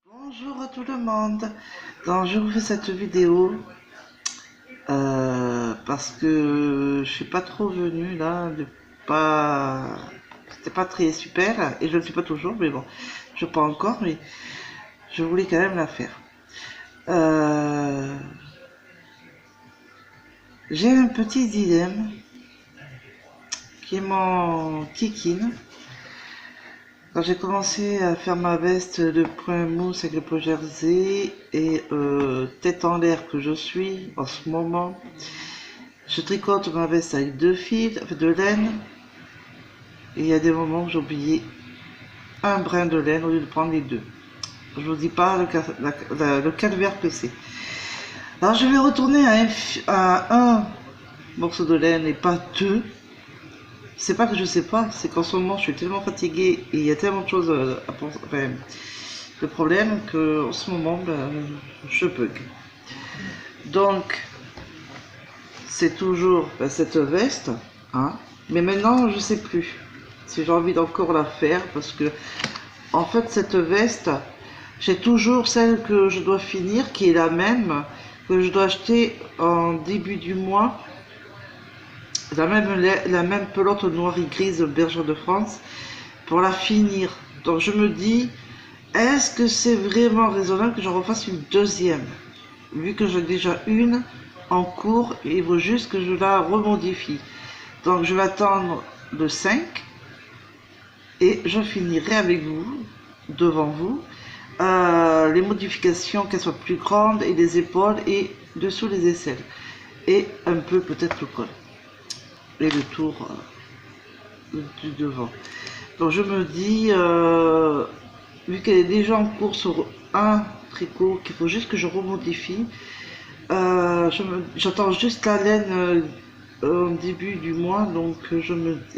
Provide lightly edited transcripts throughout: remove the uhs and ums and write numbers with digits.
Bonjour à tout le monde. Donc, je vous fais cette vidéo parce que je suis pas trop venue là, pas, c'était pas très super et je ne suis pas toujours, mais bon, je pas encore, mais je voulais quand même la faire. Euh, j'ai un petit dilemme qui m'enquiquine. Quand j'ai commencé à faire ma veste de point mousse avec le pot jersey et tête en l'air que je suis en ce moment, je tricote ma veste avec deux fils, de laine, et il y a des moments où j'ai oublié un brin de laine au lieu de prendre les deux. Je vous dis pas le calvaire que c'est. Alors je vais retourner à un morceau de laine et pas deux. C'est pas que je sais pas, c'est qu'en ce moment je suis tellement fatiguée et il y a tellement de choses à penser. Enfin, le problème que en ce moment je bug. Donc c'est toujours cette veste, hein, mais maintenant je sais plus si j'ai envie d'encore la faire parce que en fait cette veste, j'ai toujours celle que je dois finir qui est la même que je dois acheter en début du mois, la même pelote noire et grise bergère de France pour la finir. Donc je me dis, est-ce que c'est vraiment raisonnable que je refasse une deuxième vu que j'ai déjà une en cours et il faut juste que je la remodifie. Donc je vais attendre le 5 et je finirai avec vous, devant vous, les modifications, qu'elles soient plus grandes et les épaules et dessous les aisselles et un peu peut-être le col et le tour du devant. Donc je me dis, vu qu'elle est déjà en cours sur un tricot, qu'il faut juste que je remodifie, j'attends juste la laine au début du mois, donc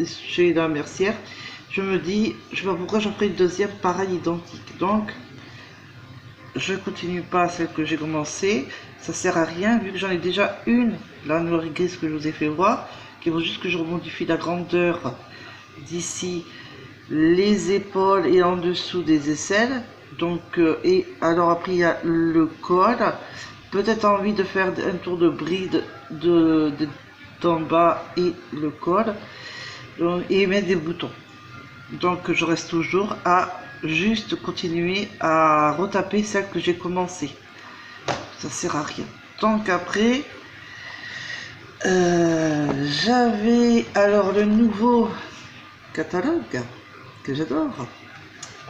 chez la mercière, je me dis, je sais pas pourquoi j'en ferai une deuxième pareil identique. Donc je continue pas celle que j'ai commencé, ça sert à rien vu que j'en ai déjà une, la noire et grise que je vous ai fait voir, qu'il faut juste que je remodifie la grandeur d'ici les épaules et en dessous des aisselles. Donc et alors après il y a le col, peut-être envie de faire un tour de bride d'en bas et le col, donc, et mettre des boutons. Donc je reste toujours à juste continuer à retaper celle que j'ai commencé, ça sert à rien. Donc après j'avais alors le nouveau catalogue que j'adore.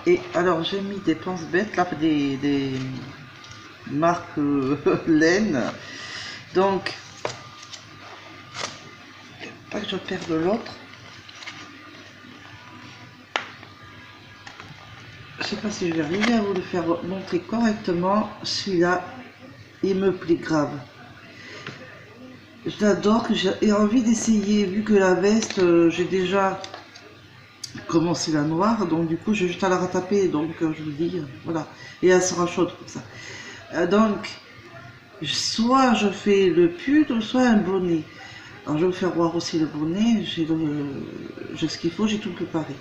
Et alors j'ai mis des pense-bêtes là, des marques laine. Donc, pas que je perde l'autre. Je sais pas si je vais arriver à vous le faire montrer correctement. Celui-là, il me plaît grave. Je l'adore, que j'ai envie d'essayer, vu que la veste, j'ai déjà commencé la noire, donc du coup j'ai juste à la retaper, donc je vous dis, voilà, et elle sera chaude comme ça. Donc, soit je fais le pull, soit un bonnet. Alors je vais vous faire voir aussi le bonnet, j'ai ce qu'il faut, j'ai tout préparé.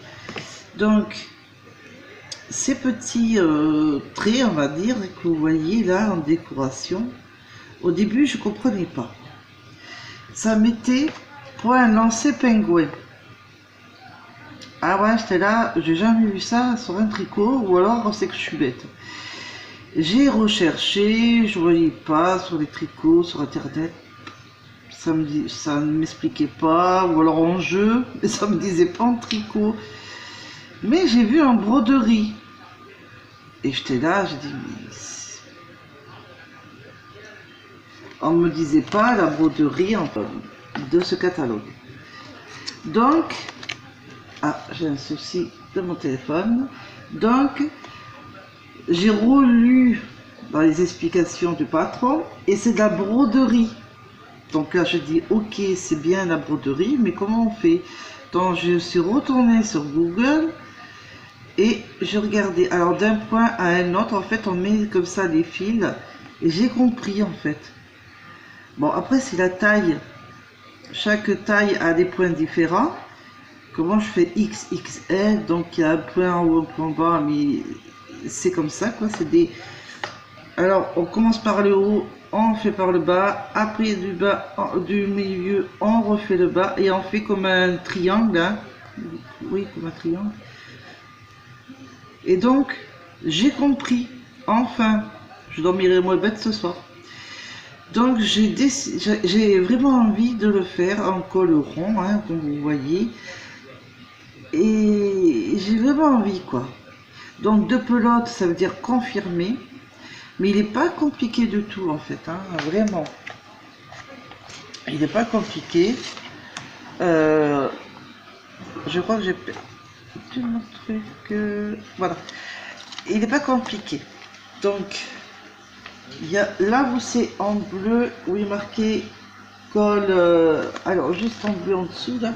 Donc, ces petits traits, on va dire, que vous voyez là en décoration, au début je comprenais pas. Ça mettait pour un lancer pingouin. Ah ouais, j'étais là, j'ai jamais vu ça sur un tricot, ou alors c'est que je suis bête. J'ai recherché, je voyais pas sur les tricots, sur internet, ça ne m'expliquait pas, ou alors en jeu, mais ça me disait pas en tricot. Mais j'ai vu en broderie, et j'étais là, j'ai dit, mais on me disait pas la broderie de ce catalogue. Donc, ah, j'ai un souci de mon téléphone. Donc, j'ai relu dans les explications du patron et c'est de la broderie. Donc là, je dis, ok, c'est bien la broderie, mais comment on fait? Donc, je suis retournée sur Google et je regardais. Alors, d'un point à un autre, en fait, on met comme ça les fils et j'ai compris, en fait. Bon, après, c'est la taille. Chaque taille a des points différents. Comment je fais XXL, donc il y a un point en haut, un point en bas, mais c'est comme ça quoi, c'est des... Alors on commence par le haut, on fait par le bas, après du bas, du milieu, on refait le bas et on fait comme un triangle, hein. Oui, comme un triangle. Et donc, j'ai compris, enfin, je dormirai moins bête ce soir. Donc j'ai vraiment envie de le faire en col rond, hein, comme vous voyez. Et j'ai vraiment envie quoi. Donc deux pelotes, ça veut dire confirmer. Mais il n'est pas compliqué du tout en fait, hein, vraiment. Il n'est pas compliqué. Je crois que j'ai tout mon truc. Voilà. Il n'est pas compliqué. Donc, il y a là où c'est en bleu, où il est marqué col. Alors, juste en bleu en dessous, là,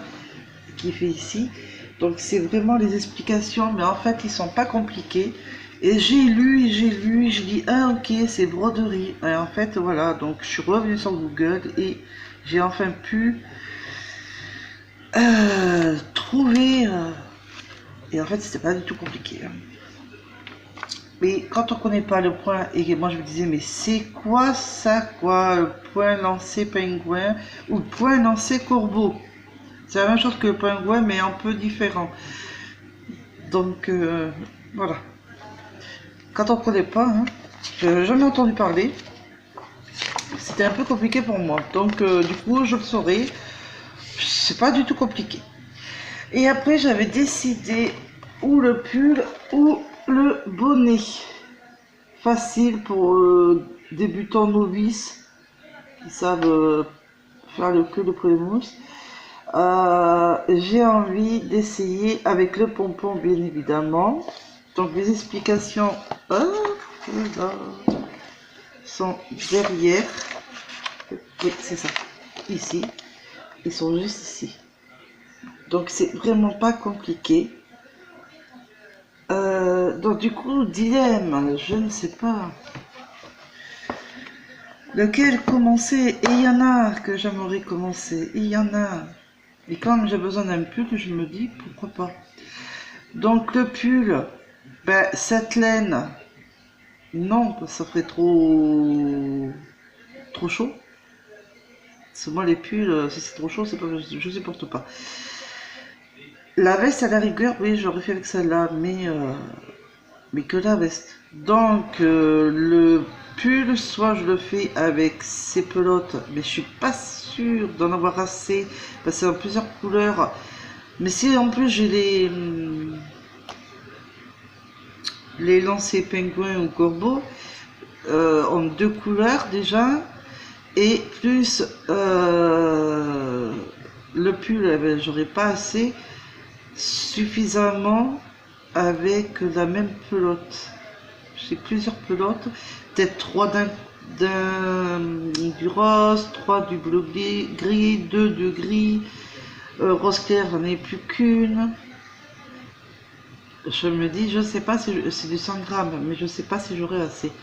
qui fait ici. Donc, c'est vraiment les explications, mais en fait, ils sont pas compliqués. Et j'ai lu, j'ai dit, ah ok, c'est broderie. Et en fait, voilà, donc je suis revenue sur Google et j'ai enfin pu trouver. Et en fait, c'était pas du tout compliqué. Hein. Mais quand on connaît pas le point, et moi je me disais, mais c'est quoi ça, quoi, le point lancé pingouin ou le point lancé corbeau? C'est la même chose que le pingouin, mais un peu différent. Donc, voilà. Quand on ne connaît pas, hein, je jamais entendu parler, c'était un peu compliqué pour moi. Donc du coup, je le saurais. C'est pas du tout compliqué. Et après, j'avais décidé ou le pull ou le bonnet. Facile pour débutants novices qui savent faire que le pré-mousse. J'ai envie d'essayer avec le pompon, bien évidemment. Donc les explications sont derrière. Oui, c'est ça. Ici. Ils sont juste ici. Donc c'est vraiment pas compliqué. Donc du coup, dilemme, je ne sais pas. Lequel commencer? Et il y en a que j'aimerais commencer. Il y en a. Et comme j'ai besoin d'un pull, je me dis pourquoi pas. Donc le pull, ben, cette laine, non, ça ferait trop chaud. Parce que moi les pulls, si c'est trop chaud, c'est pas, je supporte pas. La veste à la rigueur, oui, j'aurais fait avec celle-là, mais que la veste. Donc le pull, soit je le fais avec ces pelotes, mais je suis pas sûre d'en avoir assez, parce que c'est en plusieurs couleurs. Mais si en plus j'ai les lancers pingouin ou corbeau en deux couleurs déjà, et plus le pull, eh ben, j'aurais pas assez suffisamment avec la même pelote. J'ai plusieurs pelotes, peut-être 3 du rose, 3 du bleu gris, 2 du gris, rose clair, j'en ai plus qu'une. Je me dis, je sais pas si c'est du 100 grammes, mais je sais pas si j'aurai assez.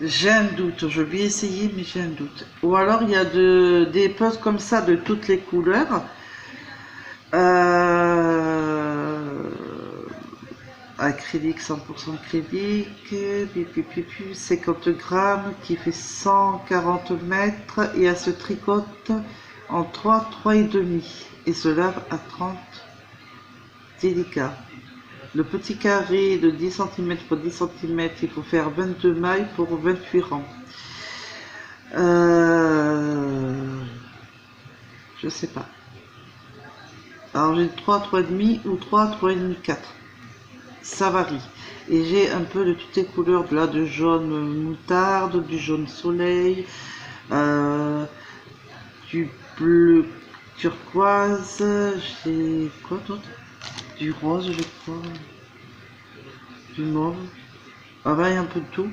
J'ai un doute, je vais essayer, mais j'ai un doute. Ou alors il y a des pelotes comme ça de toutes les couleurs. Acrylique, 100% acrylique, 50 grammes qui fait 140 mètres et elle se tricote en 3,5 et se lave à 30 délicat. Le petit carré de 10 cm pour 10 cm, il faut faire 22 mailles pour 28 rangs. Je sais pas. Alors j'ai 3, 3,5 ou 3, 3,5, 4. Ça varie. Et j'ai un peu de toutes les couleurs, là, de jaune moutarde, du jaune soleil, du bleu turquoise, j'ai quoi d'autre? Du rose, je crois, du mauve. Ah bah, il y a un peu de tout.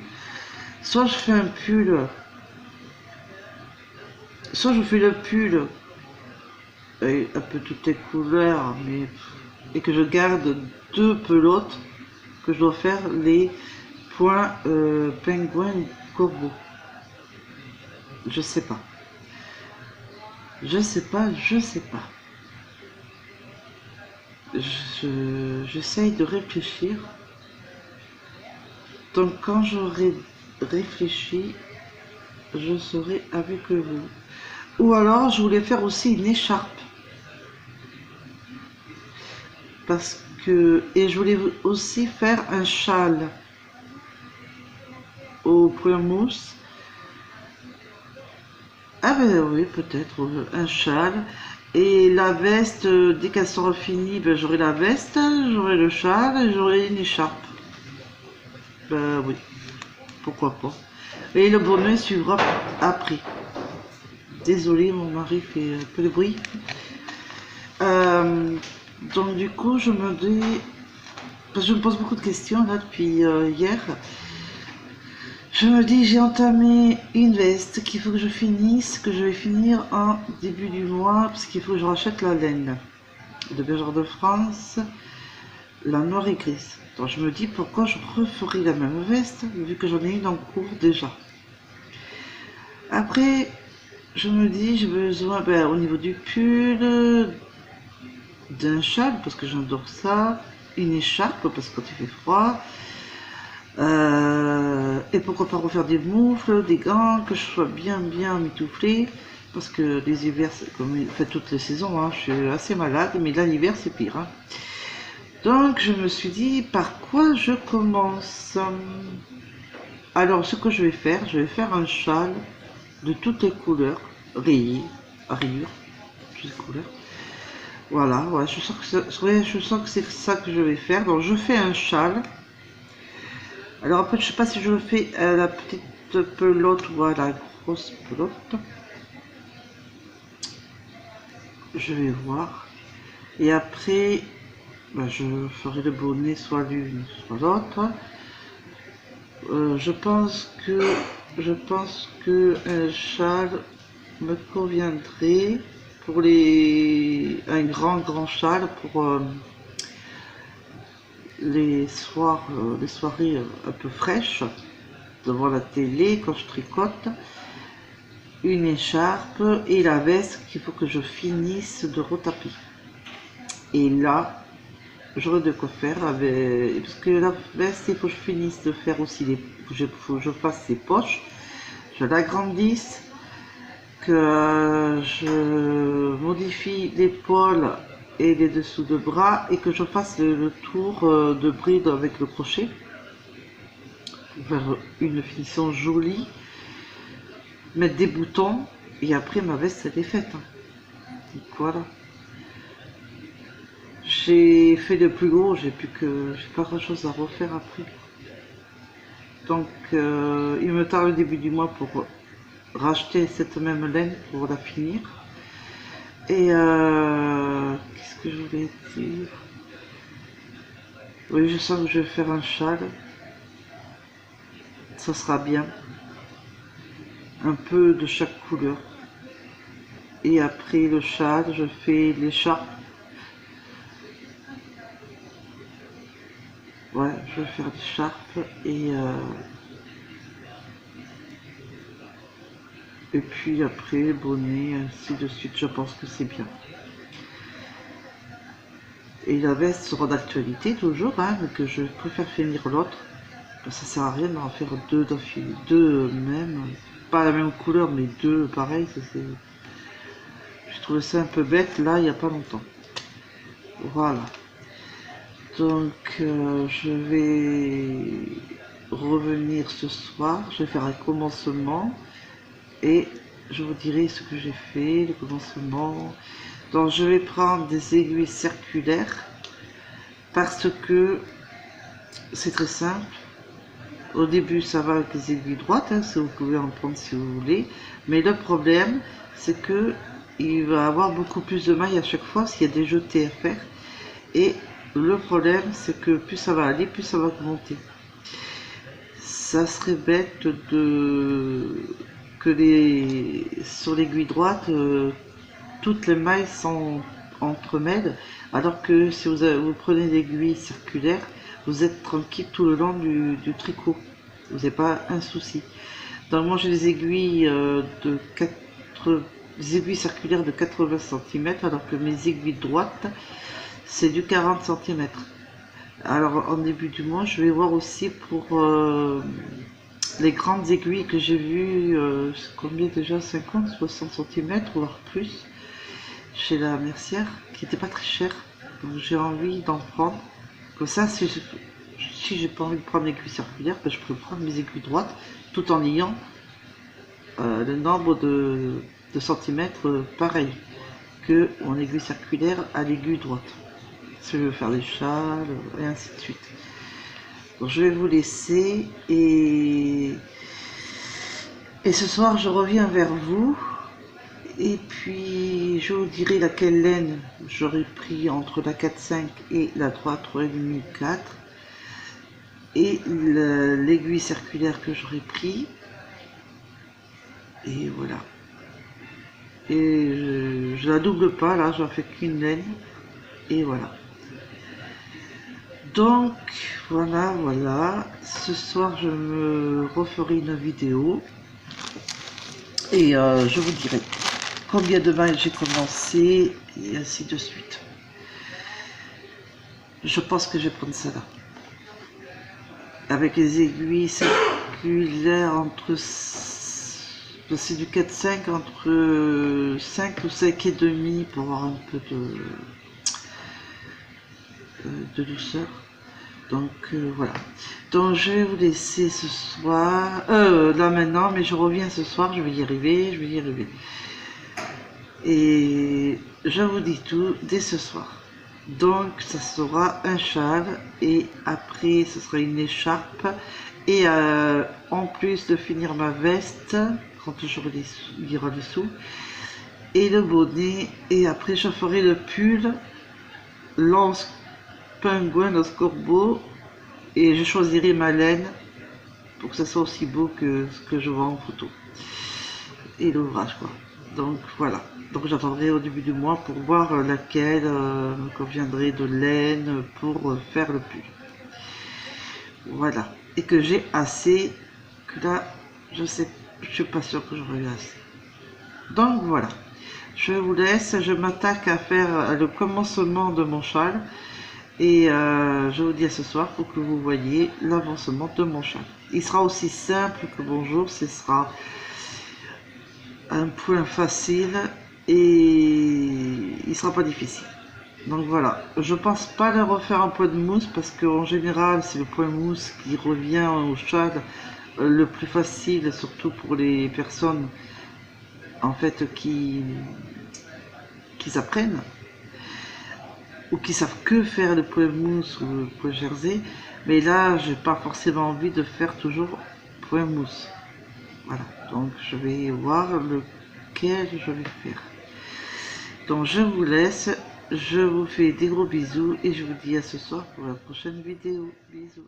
Soit je fais un pull, soit je fais le pull avec un peu toutes les couleurs, mais et que je garde 2 pelotes que je dois faire les points pingouin ou corbeau. Je sais pas. Je sais pas. J'essaye de réfléchir. Donc quand j'aurai réfléchi, je serai avec vous. Ou alors je voulais faire aussi une écharpe. Parce que... Et je voulais aussi faire un châle au point mousse. Ah ben oui, peut-être un châle. Et la veste, dès qu'elle sera finie, ben, j'aurai la veste, j'aurai le châle et j'aurai une écharpe. Ben oui, pourquoi pas. Et le bonnet suivra après. Désolée, mon mari fait un peu de bruit. Donc du coup, je me dis... Parce que je me pose beaucoup de questions là depuis hier. Je me dis, j'ai entamé une veste qu'il faut que je finisse, que je vais finir en début du mois, parce qu'il faut que je rachète la laine de Bergère de France, la noire et grise. Donc je me dis, pourquoi je referai la même veste, vu que j'en ai une en cours déjà. Après, je me dis, j'ai besoin, ben, au niveau du pull, d'un châle, parce que j'adore ça, une écharpe, parce que quand il fait froid, et pourquoi pas refaire des moufles, des gants, que je sois bien mitouflée, parce que les hivers, comme fait toutes les saisons, hein, je suis assez malade, mais là l'hiver c'est pire. Hein. Donc je me suis dit, par quoi je commence? Alors ce que je vais faire un châle de toutes les couleurs, rayé, à rayures, toutes les couleurs. Voilà, ouais, je sens que c'est ça que je vais faire. Donc je fais un châle. Alors après, je sais pas si je le fais à la petite pelote ou à la grosse pelote. Je vais voir. Et après, ben, je ferai le bonnet soit l'une, soit l'autre. Je pense que un châle me conviendrait pour un grand châle pour les soirées un peu fraîches devant la télé quand je tricote, une écharpe et la veste qu'il faut que je finisse de retaper. Et là, j'aurai de quoi faire avec, parce que la veste, il faut que je finisse de faire aussi faut que je fasse ses poches, je l'agrandisse, que je modifie l'épaule et les dessous de bras et que je fasse le tour de bride avec le crochet pour faire une finition jolie, mettre des boutons et après ma veste elle est faite. Donc voilà, j'ai fait le plus gros, j'ai pas grand chose à refaire après. Donc il me tarde le début du mois pour racheter cette même laine pour la finir. Et qu'est-ce que je voulais dire? Oui, je sens que je vais faire un châle. Ça sera bien. Un peu de chaque couleur. Et après le châle, je fais l'écharpe. Ouais, je vais faire l'écharpe et puis après bonnet, ainsi de suite. Je pense que c'est bien. Et la veste sera d'actualité toujours, hein, mais que je préfère finir l'autre. Ça sert à rien d'en faire deux d'affilée, deux même, pas la même couleur, mais deux pareil. Je trouvais ça un peu bête là, il n'y a pas longtemps. Voilà. Donc je vais revenir ce soir, je vais faire un commencement et je vous dirai ce que j'ai fait, le commencement. Donc je vais prendre des aiguilles circulaires parce que c'est très simple. Au début ça va avec les aiguilles droites, hein, si vous pouvez en prendre si vous voulez, mais le problème c'est que il va avoir beaucoup plus de mailles à chaque fois parce qu'il y a des jetés à faire. Et le problème, c'est que plus ça va aller, plus ça va augmenter. Ça serait bête sur l'aiguille droite, toutes les mailles s'entremêlent, alors que si vous prenez l'aiguille circulaire, vous êtes tranquille tout le long du tricot. Vous n'avez pas un souci. Donc moi j'ai des aiguilles des aiguilles circulaires de 80 cm, alors que mes aiguilles droites c'est du 40 cm. Alors en début du mois, je vais voir aussi pour les grandes aiguilles que j'ai vues, combien déjà, 50, 60 cm, voire plus, chez la mercière, qui n'était pas très cher. Donc j'ai envie d'en prendre. Comme ça, si j'ai pas envie de prendre l'aiguille circulaire, ben, je peux prendre mes aiguilles droites tout en ayant le nombre de centimètres pareil que mon aiguille circulaire à l'aiguille droite. Si je veux faire des châles et ainsi de suite. Donc je vais vous laisser et ce soir je reviens vers vous et puis je vous dirai laquelle laine j'aurais pris entre la 4,5 et la 3,5 4 et l'aiguille circulaire que j'aurais pris. Et voilà. Et je la double pas, là, j'en fais qu'une laine. Et voilà. Donc, voilà. Ce soir, je me referai une vidéo. Et je vous dirai combien de mailles j'ai commencé, et ainsi de suite. Je pense que je vais prendre ça là. Avec les aiguilles circulaires entre... C'est du 4,5 entre 5 ou 5 et demi pour avoir un peu de douceur. Donc voilà. Donc je vais vous laisser ce soir, là maintenant, mais je reviens ce soir, je vais y arriver, Et je vous dis tout dès ce soir. Donc ça sera un châle et après ce sera une écharpe et en plus de finir ma veste quand j'aurai les sous et le bonnet et après je ferai le pull lance pingouin, lance corbeau et je choisirai ma laine pour que ça soit aussi beau que ce que je vois en photo et l'ouvrage quoi. Donc voilà, donc j'attendrai au début du mois pour voir laquelle me conviendrait de laine pour faire le pull. Voilà, et que j'ai assez, que là je suis pas sûre que j'aurai assez. Donc voilà, je vous laisse, je m'attaque à faire le commencement de mon châle et je vous dis à ce soir pour que vous voyez l'avancement de mon châle. Il sera aussi simple que bonjour, ce sera un point facile et il sera pas difficile. Donc voilà, je pense pas le refaire en point de mousse parce qu'en général c'est le point mousse qui revient au châle le plus facile, surtout pour les personnes en fait qui apprennent ou qui savent que faire le point mousse ou le point jersey. Mais là j'ai pas forcément envie de faire toujours point mousse. Voilà, donc je vais voir lequel je vais faire. Donc je vous laisse, je vous fais des gros bisous et je vous dis à ce soir pour la prochaine vidéo. Bisous.